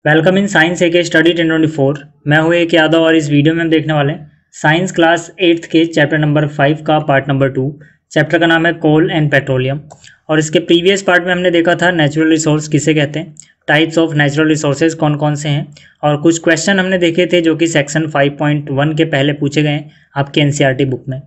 Welcome in science ए के study 1024। मैं हूँ एक यादव और इस वीडियो में हम देखने वाले हैं साइंस क्लास 8th के चैप्टर नंबर 5 का पार्ट नंबर 2। चैप्टर का नाम है कोल एंड पेट्रोलियम। और इसके प्रीवियस पार्ट में हमने देखा था नेचुरल रिसोर्स किसे कहते हैं, टाइप्स ऑफ नेचुरल रिसोर्सेज कौन कौन से हैं, और कुछ क्वेश्चन हमने देखे थे जो कि सेक्शन 5.1 के पहले पूछे गए हैं आपके एनसीईआरटी बुक में।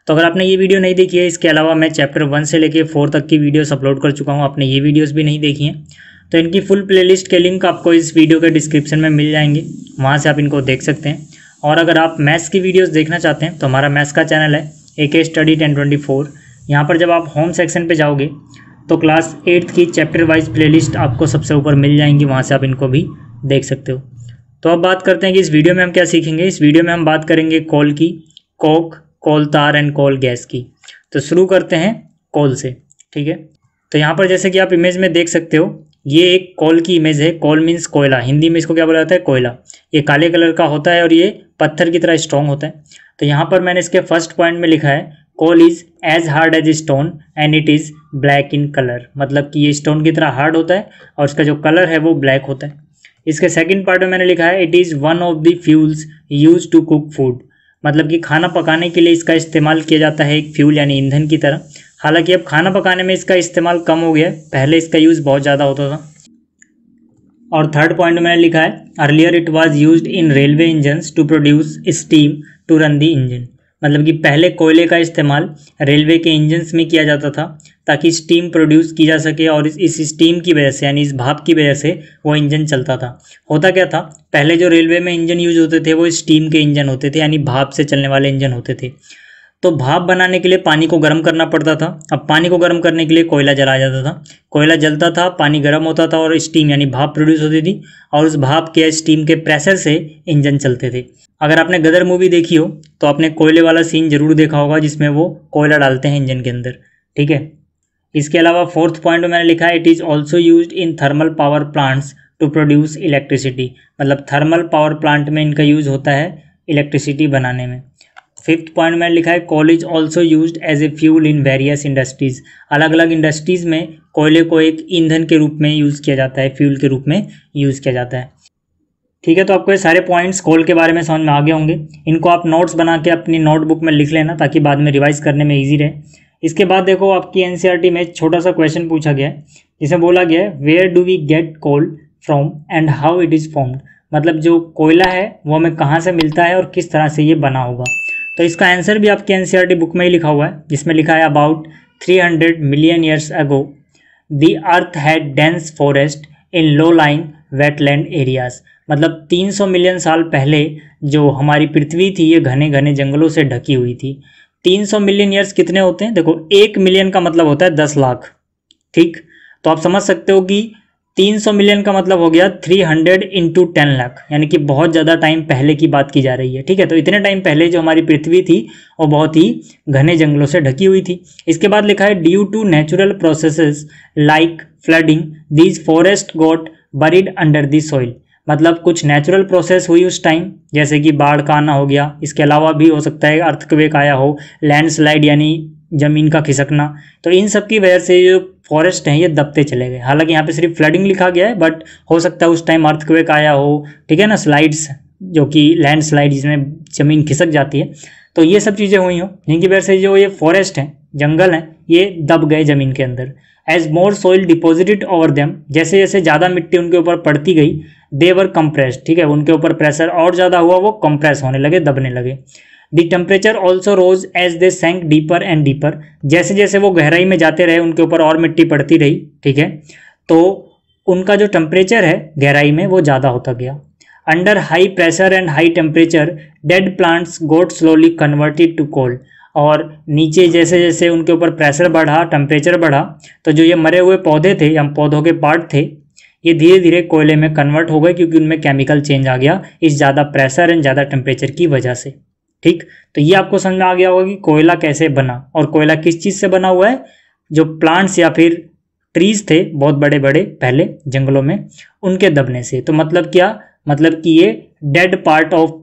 तो अगर आपने ये वीडियो नहीं देखी है, इसके अलावा मैं चैप्टर 1 से लेकर 4 तक की वीडियोस अपलोड कर चुका हूँ, आपने ये वीडियोस भी नहीं देखी हैं तो इनकी फुल प्लेलिस्ट के लिंक आपको इस वीडियो के डिस्क्रिप्शन में मिल जाएंगे, वहाँ से आप इनको देख सकते हैं। और अगर आप मैथ्स की वीडियोस देखना चाहते हैं तो हमारा मैथ्स का चैनल है AK स्टडी 1024। यहाँ पर जब आप होम सेक्शन पे जाओगे तो क्लास 8th की चैप्टर वाइज प्लेलिस्ट आपको सबसे ऊपर मिल जाएंगी, वहाँ से आप इनको भी देख सकते हो। तो अब बात करते हैं कि इस वीडियो में हम क्या सीखेंगे। इस वीडियो में हम बात करेंगे कोल की, Coke, coal tar and coal gas की। तो शुरू करते हैं कोल से, ठीक है। तो यहाँ पर जैसे कि आप इमेज में देख सकते हो, ये एक कोल की इमेज है। कोल मीन्स कोयला, हिंदी में इसको क्या बोला जाता है, कोयला। ये काले कलर का होता है और ये पत्थर की तरह स्ट्रॉन्ग होता है। तो यहाँ पर मैंने इसके फर्स्ट पॉइंट में लिखा है coal is as hard as stone and it is black in colour, मतलब कि ये स्टोन की तरह हार्ड होता है और इसका जो कलर है वो ब्लैक होता है। इसके सेकंड पार्ट में मैंने लिखा है it is one of the fuels use to cook food, मतलब कि खाना पकाने के लिए इसका इस्तेमाल किया जाता है एक फ्यूल यानी ईंधन की तरह। हालांकि अब खाना पकाने में इसका इस्तेमाल कम हो गया है, पहले इसका यूज़ बहुत ज़्यादा होता था। और थर्ड पॉइंट में मैंने लिखा है earlier it was used in railway engines to produce steam to run the engine, मतलब कि पहले कोयले का इस्तेमाल रेलवे के इंजन्स में किया जाता था ताकि स्टीम प्रोड्यूस की जा सके और इस स्टीम की वजह से यानी इस भाप की वजह से वो इंजन चलता था। होता क्या था, पहले जो रेलवे में इंजन यूज होते थे वो स्टीम के इंजन होते थे यानी भाप से चलने वाले इंजन होते थे। तो भाप बनाने के लिए पानी को गर्म करना पड़ता था। अब पानी को गर्म करने के लिए कोयला जलाया जाता था, कोयला जलता था, पानी गर्म होता था और स्टीम यानी भाप प्रोड्यूस होती थी और उस भाप के स्टीम के प्रेशर से इंजन चलते थे। अगर आपने गदर मूवी देखी हो तो आपने कोयले वाला सीन जरूर देखा होगा जिसमें वो कोयला डालते हैं इंजन के अंदर, ठीक है। इसके अलावा फोर्थ पॉइंट में मैंने लिखा है it is also used in thermal power plants to produce electricity, मतलब थर्मल पावर प्लांट में इनका यूज़ होता है इलेक्ट्रिसिटी बनाने में। फिफ्थ पॉइंट में लिखा है coal is also used as a fuel in various industries, अलग अलग इंडस्ट्रीज में कोयले को एक ईंधन के रूप में यूज़ किया जाता है, फ्यूल के रूप में यूज़ किया जाता है, ठीक है। तो आपको ये सारे पॉइंट्स कोल के बारे में समझ में आ गए होंगे। इनको आप नोट्स बना के अपनी नोटबुक में लिख लेना ताकि बाद में रिवाइज करने में ईजी रहे। इसके बाद देखो आपकी एनसीईआरटी में छोटा सा क्वेश्चन पूछा गया है जिसमें बोला गया है where do we get coal from and how it is formed, मतलब जो कोयला है वो हमें कहाँ से मिलता है और किस तरह से ये बना होगा। तो इसका आंसर भी आपकी एनसीईआरटी बुक में ही लिखा हुआ है जिसमें लिखा है about 300 million years ago the earth had dense forest in low line wetland areas, मतलब 300 मिलियन साल पहले जो हमारी पृथ्वी थी ये घने घने जंगलों से ढकी हुई थी। 300 मिलियन ईयर्स कितने होते हैं, देखो 1 मिलियन का मतलब होता है 10 लाख, ठीक। तो आप समझ सकते हो कि 300 मिलियन का मतलब हो गया 300 इंटू 10 लाख, यानी कि बहुत ज़्यादा टाइम पहले की बात की जा रही है, ठीक है। तो इतने टाइम पहले जो हमारी पृथ्वी थी वो बहुत ही घने जंगलों से ढकी हुई थी। इसके बाद लिखा है due to natural processes like flooding these forest got buried under the soil, मतलब कुछ नेचुरल प्रोसेस हुई उस टाइम जैसे कि बाढ़ का आना हो गया, इसके अलावा भी हो सकता है अर्थक्वेक आया हो, लैंडस्लाइड यानी ज़मीन का खिसकना, तो इन सब की वजह से जो फॉरेस्ट हैं ये दबते चले गए। हालांकि यहाँ पे सिर्फ फ्लडिंग लिखा गया है बट हो सकता है उस टाइम अर्थक्वेक आया हो, ठीक है ना, स्लाइड्स जो कि लैंडस्लाइड जिसमें ज़मीन खिसक जाती है, तो ये सब चीज़ें हुई हों जिनकी वजह से जो ये फॉरेस्ट हैं, जंगल हैं, ये दब गए ज़मीन के अंदर। एज मोर सॉइल डिपॉजिटेड ओवर देम, जैसे जैसे ज़्यादा मिट्टी उनके ऊपर पड़ती गई, दे वर कंप्रेस्ड, ठीक है, उनके ऊपर प्रेशर और ज़्यादा हुआ, वो कंप्रेस होने लगे, दबने लगे। The temperature also rose as they sank deeper and deeper, जैसे जैसे वो गहराई में जाते रहे उनके ऊपर और मिट्टी पड़ती रही, ठीक है, तो उनका जो टेम्परेचर है गहराई में वो ज़्यादा होता गया। Under high pressure and high temperature dead plants got slowly converted to coal, और नीचे जैसे जैसे उनके ऊपर प्रेशर बढ़ा, टेम्परेचर बढ़ा, तो जो ये मरे हुए पौधे थे या पौधों के पार्ट थे ये धीरे धीरे कोयले में कन्वर्ट हो गए क्योंकि उनमें केमिकल चेंज आ गया इस ज़्यादा प्रेशर एंड ज़्यादा टेम्परेचर की वजह से, ठीक। तो ये आपको समझ में आ गया होगा कि कोयला कैसे बना और कोयला किस चीज़ से बना हुआ है, जो प्लांट्स या फिर ट्रीज थे बहुत बड़े बड़े पहले जंगलों में उनके दबने से। तो मतलब क्या, मतलब कि ये डेड पार्ट ऑफ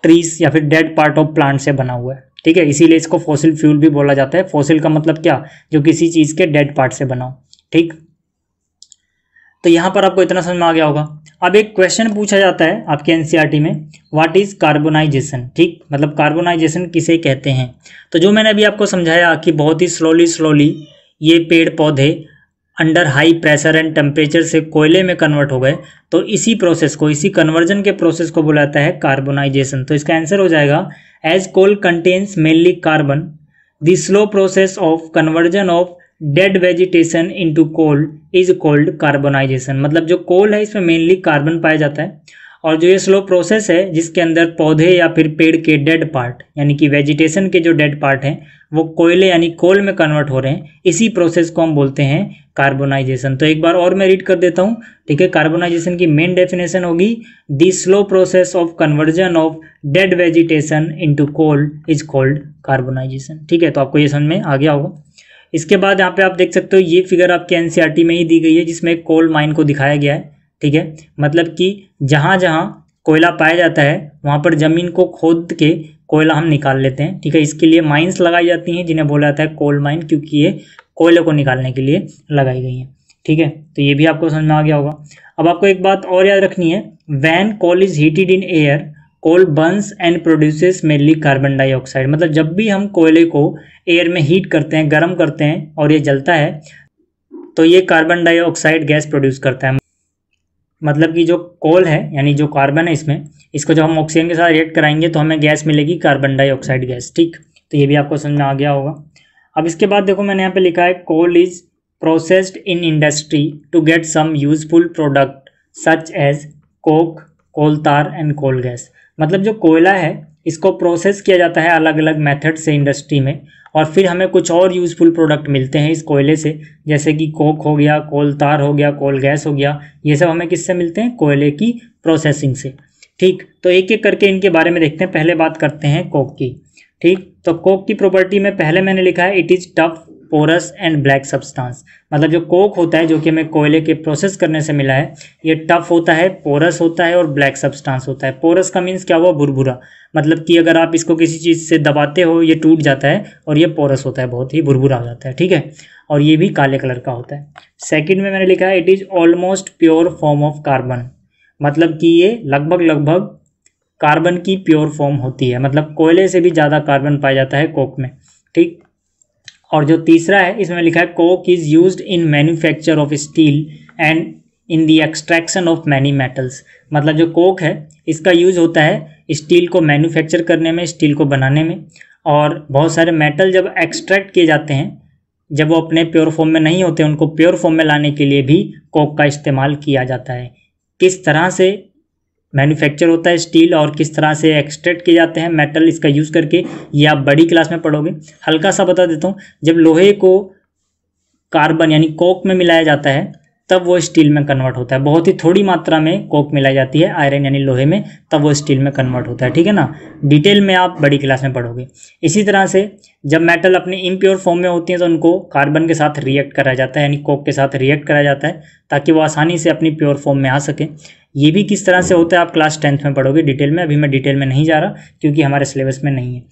ट्रीज या फिर डेड पार्ट ऑफ प्लांट से बना हुआ है, ठीक है। इसीलिए इसको फॉसिल फ्यूल भी बोला जाता है। फॉसिल का मतलब क्या, जो किसी चीज़ के डेड पार्ट से बना हो, ठीक। तो यहाँ पर आपको इतना समझ में आ गया होगा। अब एक क्वेश्चन पूछा जाता है आपके एनसीईआरटी में, व्हाट इज कार्बोनाइजेशन, ठीक, मतलब कार्बोनाइजेशन किसे कहते हैं। तो जो मैंने अभी आपको समझाया कि बहुत ही स्लोली ये पेड़ पौधे under high pressure and temperature से कोयले में कन्वर्ट हो गए, तो इसी प्रोसेस को, इसी कन्वर्जन के प्रोसेस को बुलाता है कार्बोनाइजेशन। तो इसका आंसर हो जाएगा as coal contains mainly carbon, the slow process of conversion of dead vegetation into coal is called carbonisation. मतलब जो कोल है इसमें मेनली कार्बन पाया जाता है, और जो ये स्लो प्रोसेस है जिसके अंदर पौधे या फिर पेड़ के डेड पार्ट यानी कि वेजिटेशन के जो डेड पार्ट हैं वो कोयले यानी कोल में कन्वर्ट हो रहे हैं, इसी प्रोसेस को हम बोलते हैं कार्बोनाइजेशन। तो एक बार और मैं रीड कर देता हूँ, ठीक है। कार्बोनाइजेशन की मेन डेफिनेशन होगी the slow process of conversion of dead vegetation into coal is called carbonisation, ठीक है। तो आपको ये समझ में आ गया होगा। इसके बाद यहाँ पे आप देख सकते हो ये फिगर आपके एनसीईआरटी में ही दी गई है जिसमें कोल माइन को दिखाया गया है, ठीक है। मतलब कि जहाँ जहाँ कोयला पाया जाता है वहाँ पर ज़मीन को खोद के कोयला हम निकाल लेते हैं, ठीक है। इसके लिए माइंस लगाई जाती हैं जिन्हें बोला जाता है कोल माइन, क्योंकि ये कोयले को निकालने के लिए लगाई गई हैं, ठीक है। तो ये भी आपको समझ में आ गया होगा। अब आपको एक बात और याद रखनी है, when coal is heated in air coal burns and produces mainly carbon dioxide. मतलब जब भी हम कोयले को एयर में हीट करते हैं, गर्म करते हैं और ये जलता है तो ये कार्बन डाइऑक्साइड गैस प्रोड्यूस करता है। मतलब कि जो कोल है यानी जो कार्बन है इसमें, इसको जब हम ऑक्सीजन के साथ रिएक्ट कराएंगे तो हमें गैस मिलेगी कार्बन डाइऑक्साइड गैस, ठीक। तो ये भी आपको समझ में आ गया होगा। अब इसके बाद देखो मैंने यहाँ पे लिखा है coal is processed in industry to get some useful product such as coke, coal tar and coal gas. मतलब जो कोयला है इसको प्रोसेस किया जाता है अलग अलग मेथड से इंडस्ट्री में, और फिर हमें कुछ और यूज़फुल प्रोडक्ट मिलते हैं इस कोयले से, जैसे कि कोक हो गया, कोल तार हो गया, कोल गैस हो गया। ये सब हमें किससे मिलते हैं? कोयले की प्रोसेसिंग से, ठीक। तो एक एक करके इनके बारे में देखते हैं। पहले बात करते हैं कोक की, ठीक। तो कोक की प्रॉपर्टी में पहले मैंने लिखा है it is tough, porous and black substance. मतलब जो कोक होता है जो कि हमें कोयले के प्रोसेस करने से मिला है, ये टफ होता है, पोरस होता है और ब्लैक सब्सटेंस होता है। पोरस का मीन्स क्या हुआ? भुरभुरा। मतलब कि अगर आप इसको किसी चीज़ से दबाते हो ये टूट जाता है, और ये पोरस होता है, बहुत ही भुरभुरा हो जाता है, ठीक है। और ये भी काले कलर का होता है। सेकंड में मैंने लिखा है it is almost pure form of carbon. मतलब कि ये लगभग कार्बन की प्योर फॉर्म होती है, मतलब कोयले से भी ज़्यादा कार्बन पाया जाता है कोक में, ठीक। और जो तीसरा है इसमें लिखा है Coke is used in manufacture of steel and in the extraction of many metals. मतलब जो कोक है इसका यूज़ होता है स्टील को मैन्युफैक्चर करने में, स्टील को बनाने में, और बहुत सारे मेटल जब एक्सट्रैक्ट किए जाते हैं, जब वो अपने प्योर फॉर्म में नहीं होते, उनको प्योर फॉर्म में लाने के लिए भी कोक का इस्तेमाल किया जाता है। किस तरह से मैन्युफैक्चर होता है स्टील और किस तरह से एक्सट्रैक्ट किए जाते हैं मेटल इसका यूज़ करके, ये आप बड़ी क्लास में पढ़ोगे। हल्का सा बता देता हूँ, जब लोहे को कार्बन यानी कोक में मिलाया जाता है तब वो स्टील में कन्वर्ट होता है। बहुत ही थोड़ी मात्रा में कोक मिलाई जाती है आयरन यानी लोहे में, तब वो स्टील में कन्वर्ट होता है, ठीक है ना। डिटेल में आप बड़ी क्लास में पढ़ोगे। इसी तरह से जब मेटल अपने इम्प्योर फॉर्म में होती हैं तो उनको कार्बन के साथ रिएक्ट कराया जाता है, यानी कोक के साथ रिएक्ट कराया जाता है ताकि वो आसानी से अपनी प्योर फॉर्म में आ सके। ये भी किस तरह से होता है आप क्लास 10th में पढ़ोगे डिटेल में। अभी मैं डिटेल में नहीं जा रहा क्योंकि हमारे सिलेबस में नहीं है,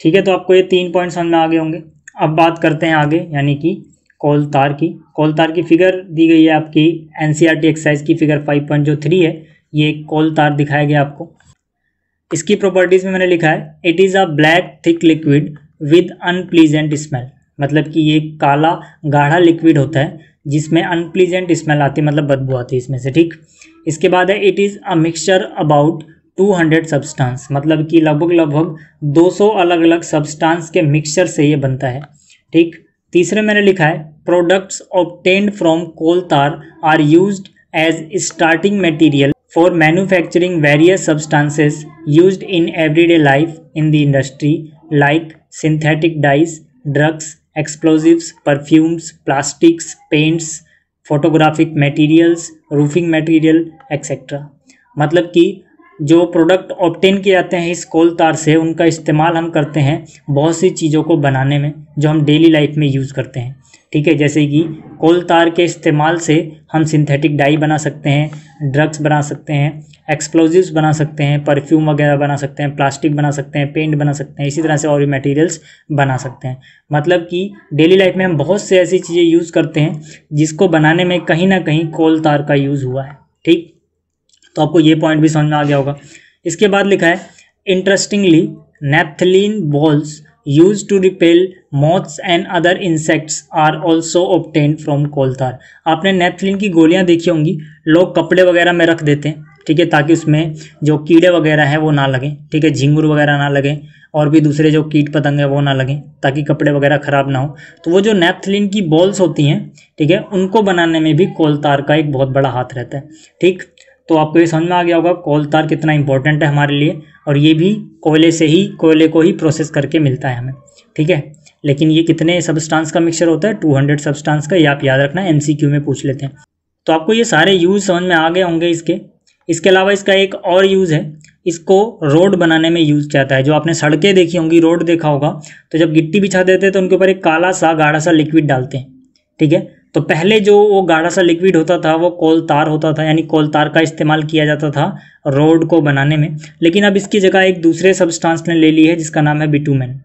ठीक है। तो आपको ये 3 पॉइंट समझ में आ गए होंगे। अब बात करते हैं आगे, यानी कि कोल तार की। कोल तार की फिगर दी गई है आपकी एनसीईआरटी एक्सरसाइज की फिगर 5.3 है। ये कोल तार दिखाया गया आपको। इसकी प्रॉपर्टीज में मैंने लिखा है it is a black thick liquid with unpleasant smell. मतलब कि ये काला गाढ़ा लिक्विड होता है जिसमें अनप्लीजेंट स्मेल आती है, मतलब बदबू आती है इसमें से, ठीक। इसके बाद है it is a mixture about 200 substance. मतलब कि लगभग 200 अलग अलग सब्सटेंस के मिक्सचर से ये बनता है, ठीक। तीसरे मैंने लिखा है products obtained from coal tar are used as starting material for manufacturing various substances used in everyday life in the industry like synthetic dyes, drugs, explosives, perfumes, plastics, paints, photographic materials, roofing material etcetera. मतलब कि जो product obtain किए जाते हैं इस कोल तार से, उनका इस्तेमाल हम करते हैं बहुत सी चीज़ों को बनाने में जो हम डेली लाइफ में यूज़ करते हैं, ठीक है, जैसे कि कोल तार के इस्तेमाल से हम सिंथेटिक डाई बना सकते हैं, ड्रग्स बना सकते हैं, एक्सप्लोजिव्स बना सकते हैं, परफ्यूम वगैरह बना सकते हैं, प्लास्टिक बना सकते हैं, पेंट बना सकते हैं, इसी तरह से और भी मटेरियल्स बना सकते हैं। मतलब कि डेली लाइफ में हम बहुत से ऐसी चीज़ें यूज़ करते हैं जिसको बनाने में कहीं ना कहीं कोल तार का यूज़ हुआ है। ठीक, तो आपको ये पॉइंट भी समझ में आ गया होगा। इसके बाद लिखा है interestingly naphthalene balls used to repel moths and other insects are also obtained from कोल तार। आपने नेफ्थलीन की गोलियां देखी होंगी, लोग कपड़े वगैरह में रख देते हैं, ठीक है, ताकि उसमें जो कीड़े वगैरह हैं वो ना लगें, ठीक है, झिंगुर वगैरह ना लगें और भी दूसरे जो कीट पतंग है वो ना लगें, ताकि कपड़े वगैरह ख़राब ना हो। तो वो जो नेफ्थलीन की बॉल्स होती हैं, ठीक है, उनको बनाने में भी कोल तार का एक बहुत बड़ा हाथ रहता है। ठीक, तो आपको ये समझ में आ गया होगा कोल तार कितना इंपॉर्टेंट है हमारे लिए, और ये भी कोयले को ही प्रोसेस करके मिलता है हमें। ठीक है, लेकिन ये कितने सब्सटेंस का मिक्सचर होता है? 200 सब्सटेंस का, ये आप याद रखना, MCQ में पूछ लेते हैं। तो आपको ये सारे यूज़ समझ में आ गए होंगे इसके अलावा इसका एक और यूज़ है, इसको रोड बनाने में यूज़ किया जाता है। जो आपने सड़कें देखी होंगी, रोड देखा होगा, तो जब गिट्टी बिछा देते हैं तो उनके ऊपर एक काला सा गाढ़ा सा लिक्विड डालते हैं। ठीक है, तो पहले जो वो गाढ़ा सा लिक्विड होता था वो कोल तार होता था, यानी कोल तार का इस्तेमाल किया जाता था रोड को बनाने में। लेकिन अब इसकी जगह एक दूसरे सब्सटेंस ने ले ली है जिसका नाम है बिटुमेन।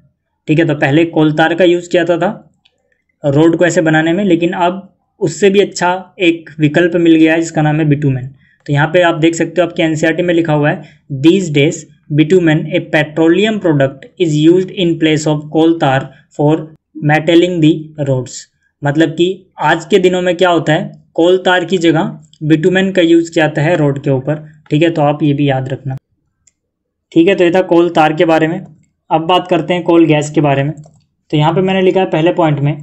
ठीक है, तो पहले कोल तार का यूज़ किया जाता था रोड को ऐसे बनाने में, लेकिन अब उससे भी अच्छा एक विकल्प मिल गया है जिसका नाम है बिटुमेन। तो यहाँ पे आप देख सकते हो, आपके NCERT में लिखा हुआ है these days bitumen a petroleum product is used in place of coal tar for metalling the roads. मतलब कि आज के दिनों में क्या होता है, कोल तार की जगह बिटुमेन का यूज़ किया जाता है रोड के ऊपर। ठीक है, तो आप ये भी याद रखना। ठीक है, तो ये था कोल तार के बारे में। अब बात करते हैं कोल गैस के बारे में। तो यहाँ पे मैंने लिखा है पहले पॉइंट में,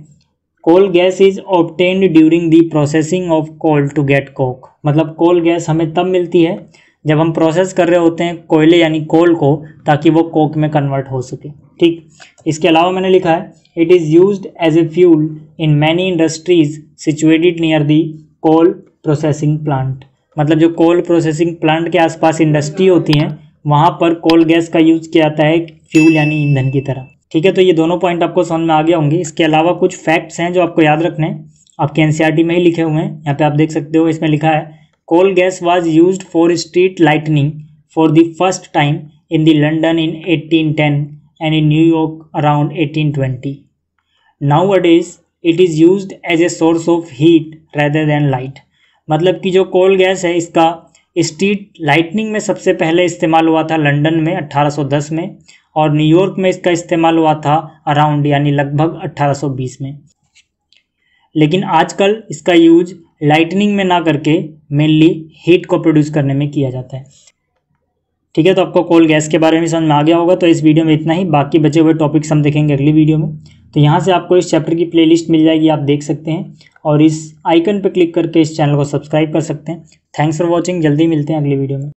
coal gas is obtained during the processing of coal to get coke. मतलब कोल गैस हमें तब मिलती है जब हम प्रोसेस कर रहे होते हैं कोयले यानी कोल को, ताकि वो कोक में कन्वर्ट हो सके। ठीक, इसके अलावा मैंने लिखा है it is used as a fuel in many industries situated near the coal processing plant. मतलब जो कोल प्रोसेसिंग प्लांट के आसपास इंडस्ट्री होती हैं वहाँ पर कोल गैस का यूज़ किया जाता है फ्यूल यानी ईंधन की तरह। ठीक है, तो ये दोनों पॉइंट आपको समझ में आ गया होंगे। इसके अलावा कुछ फैक्ट्स हैं जो आपको याद रखने हैं, आपके NCERT में ही लिखे हुए हैं। यहाँ पे आप देख सकते हो, इसमें लिखा है coal gas was used for street lightning for the first time in the London in 1810 and in New York around 1820। Nowadays it is used as a source of heat rather than light. मतलब कि जो कोल gas है इसका street lightning में सबसे पहले इस्तेमाल हुआ था लंदन में 1810 में, और न्यूयॉर्क में इसका इस्तेमाल हुआ था अराउंड यानी लगभग 1820 में। लेकिन आजकल इसका यूज लाइटनिंग में ना करके मेनली हीट को प्रोड्यूस करने में किया जाता है। ठीक है, तो आपको कोल गैस के बारे में समझ में आ गया होगा। तो इस वीडियो में इतना ही, बाकी बचे हुए टॉपिक्स हम देखेंगे अगली वीडियो में। तो यहाँ से आपको इस चैप्टर की प्लेलिस्ट मिल जाएगी, आप देख सकते हैं, और इस आइकन पर क्लिक करके इस चैनल को सब्सक्राइब कर सकते हैं। थैंक्स फॉर वॉचिंग, जल्दी मिलते हैं अगली वीडियो में।